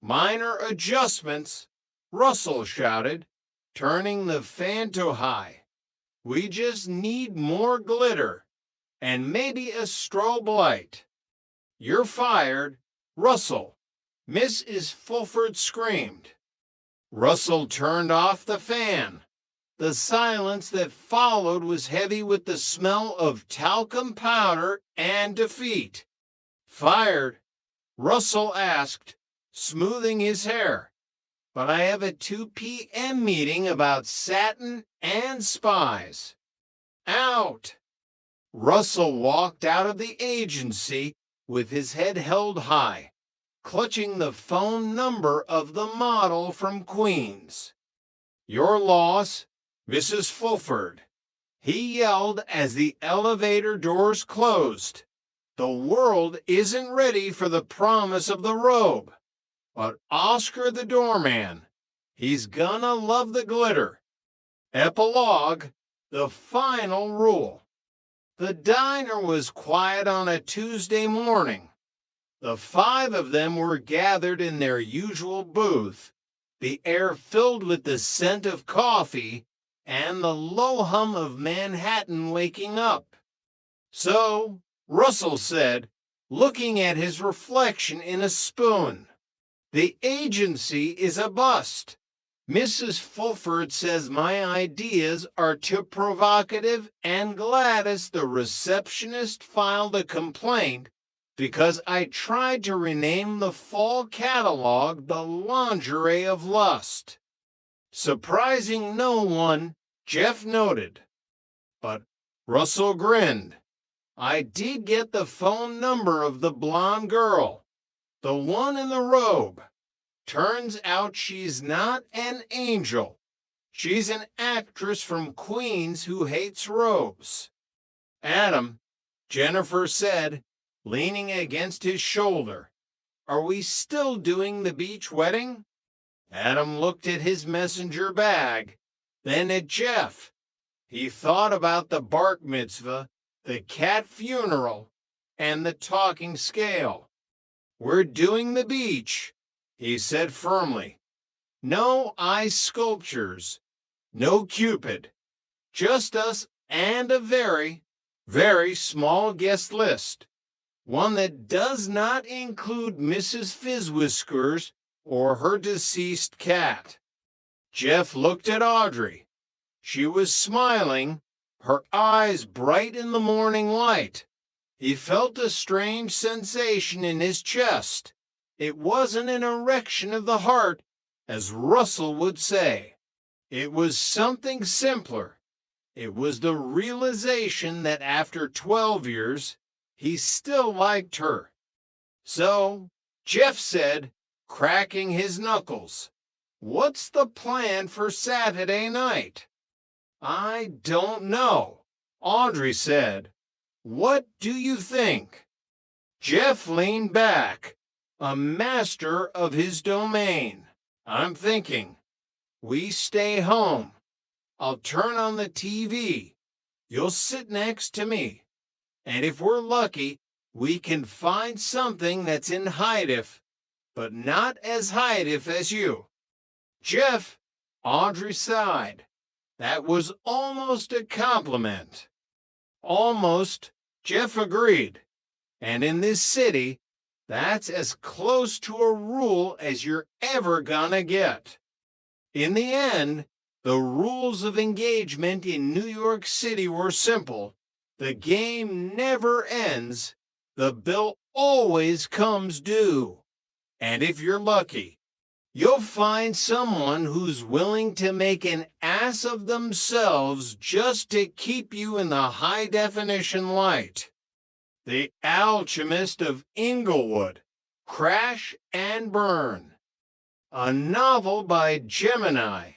Minor adjustments, Russell shouted, turning the fan to high. We just need more glitter, and maybe a strobe light. You're fired, Russell, Mrs. Fulford screamed. Russell turned off the fan. The silence that followed was heavy with the smell of talcum powder and defeat. Fired? Russell asked, smoothing his hair. But I have a 2 p.m. meeting about satin and spies. Out! Russell walked out of the agency with his head held high, clutching the phone number of the model from Queens. Your loss, Mrs. Fulford, he yelled as the elevator doors closed. The world isn't ready for the promise of the robe. But Oscar the doorman, he's gonna love the glitter. Epilogue, the final rule. The diner was quiet on a Tuesday morning. The 5 of them were gathered in their usual booth, the air filled with the scent of coffee and the low hum of Manhattan waking up. So, Russell said, looking at his reflection in a spoon, the agency is a bust. Mrs. Fulford says my ideas are too provocative, and Gladys, the receptionist, filed a complaint because I tried to rename the fall catalog the lingerie of lust. Surprising no one, Jeff noted. But Russell grinned. I did get the phone number of the blonde girl, the one in the robe. Turns out she's not an angel. She's an actress from Queens who hates robes. Adam, Jennifer said, leaning against his shoulder, are we still doing the beach wedding? Adam looked at his messenger bag, then at Jeff. He thought about the bar mitzvah, the cat funeral, and the talking scale. We're doing the beach, he said firmly. No ice sculptures, no Cupid, just us and a very, very small guest list. One that does not include Mrs. Fizzwhiskers or her deceased cat. Jeff looked at Audrey. She was smiling, her eyes bright in the morning light. He felt a strange sensation in his chest. It wasn't an erection of the heart, as Russell would say. It was something simpler. It was the realization that after 12 years, he still liked her. So, Jeff said, cracking his knuckles, what's the plan for Saturday night? I don't know, Audrey said. What do you think? Jeff leaned back, a master of his domain. I'm thinking. We stay home. I'll turn on the TV. You'll sit next to me. And if we're lucky, we can find something that's in high-def, but not as high-def as you. Jeff, Audrey sighed. That was almost a compliment. Almost, Jeff agreed. And in this city, that's as close to a rule as you're ever gonna get. In the end, the rules of engagement in New York City were simple. The game never ends. The bill always comes due. And if you're lucky, you'll find someone who's willing to make an ass of themselves just to keep you in the high-definition light. The Alchemist of Inglewood, Crash and Burn. A novel by Gemini.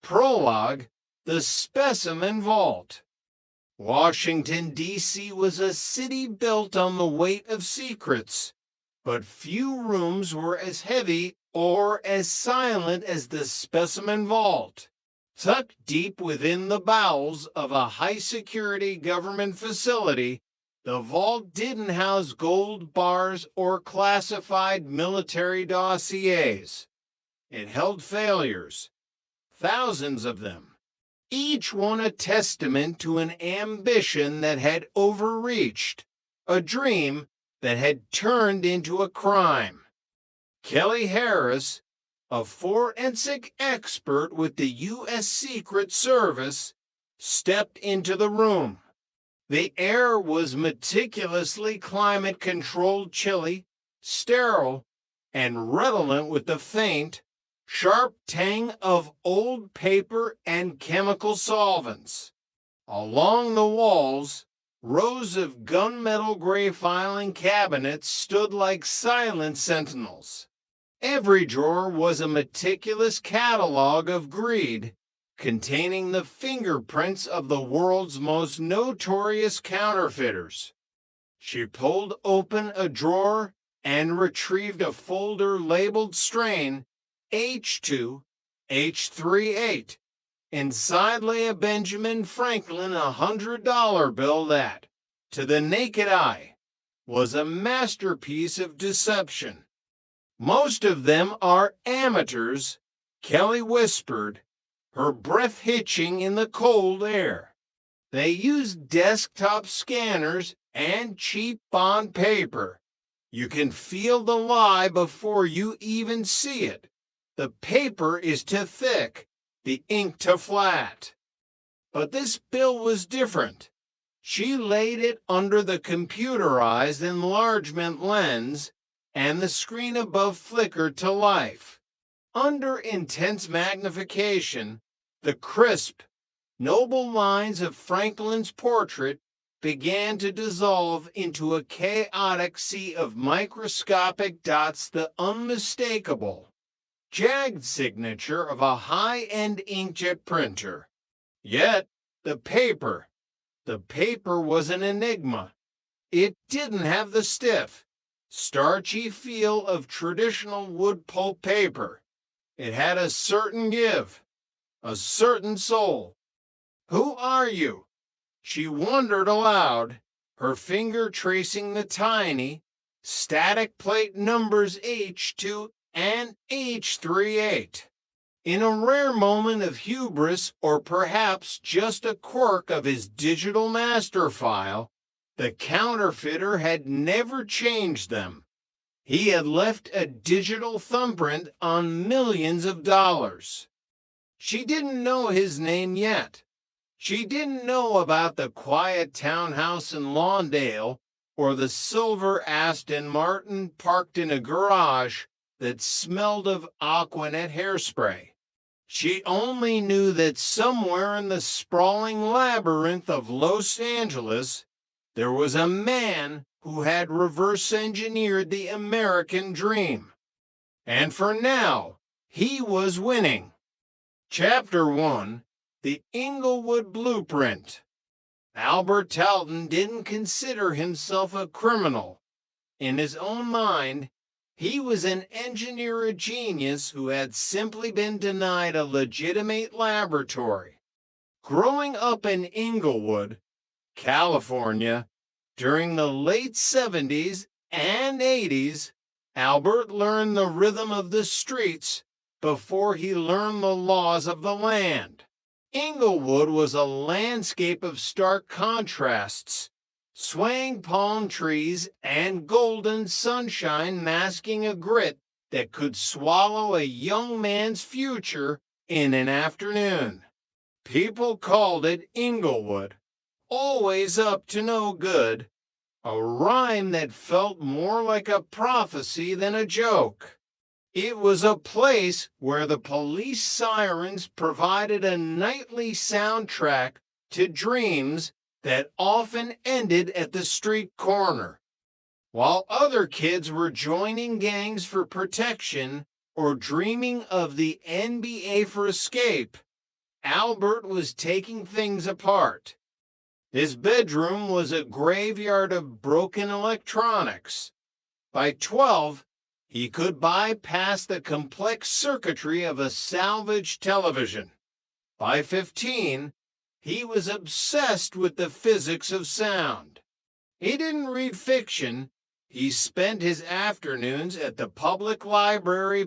Prologue, The Specimen Vault. Washington, D.C. was a city built on the weight of secrets, but few rooms were as heavy or as silent as the Specimen Vault. Tucked deep within the bowels of a high-security government facility, The vault didn't house gold bars or classified military dossiers. It held failures, thousands of them, each one a testament to an ambition that had overreached, a dream that had turned into a crime. Kelly Harris, a forensic expert with the U.S. Secret Service, stepped into the room. The air was meticulously climate-controlled, chilly, sterile, and redolent with the faint, sharp tang of old paper and chemical solvents. Along the walls, rows of gunmetal gray filing cabinets stood like silent sentinels. Every drawer was a meticulous catalog of greed, containing the fingerprints of the world's most notorious counterfeiters. She pulled open a drawer and retrieved a folder labeled strain H2, H38. Inside lay a Benjamin Franklin $100 bill that, to the naked eye, was a masterpiece of deception. Most of them are amateurs, Kelly whispered, her breath hitching in the cold air. They use desktop scanners and cheap bond paper. You can feel the lie before you even see it. The paper is too thick, the ink too flat. But this bill was different. She laid it under the computerized enlargement lens, and the screen above flickered to life. Under intense magnification, the crisp, noble lines of Franklin's portrait began to dissolve into a chaotic sea of microscopic dots, the unmistakable, jagged signature of a high-end inkjet printer. Yet, the paper was an enigma. It didn't have the stiff, starchy feel of traditional wood pulp paper. It had a certain give, a certain soul. Who are you? She wondered aloud, her finger tracing the tiny, static plate numbers H2 and H38. In a rare moment of hubris, or perhaps just a quirk of his digital master file, the counterfeiter had never changed them. He had left a digital thumbprint on millions of dollars. She didn't know his name yet. She didn't know about the quiet townhouse in Lawndale or the silver Aston Martin parked in a garage that smelled of Aquanet hairspray. She only knew that somewhere in the sprawling labyrinth of Los Angeles, there was a man who had reverse engineered the American dream. And for now, he was winning. Chapter 1. The Inglewood Blueprint. Albert Talton didn't consider himself a criminal. In his own mind, he was an engineer genius who had simply been denied a legitimate laboratory. Growing up in Inglewood, California, during the late 70s and 80s, Albert learned the rhythm of the streets before he learned the laws of the land. Inglewood was a landscape of stark contrasts, swaying palm trees and golden sunshine masking a grit that could swallow a young man's future in an afternoon. People called it Inglewood, always up to no good, a rhyme that felt more like a prophecy than a joke. It was a place where the police sirens provided a nightly soundtrack to dreams that often ended at the street corner. While other kids were joining gangs for protection or dreaming of the NBA for escape, Albert was taking things apart. His bedroom was a graveyard of broken electronics. By 12, he could bypass the complex circuitry of a salvaged television. By 15, he was obsessed with the physics of sound. He didn't read fiction. He spent his afternoons at the public library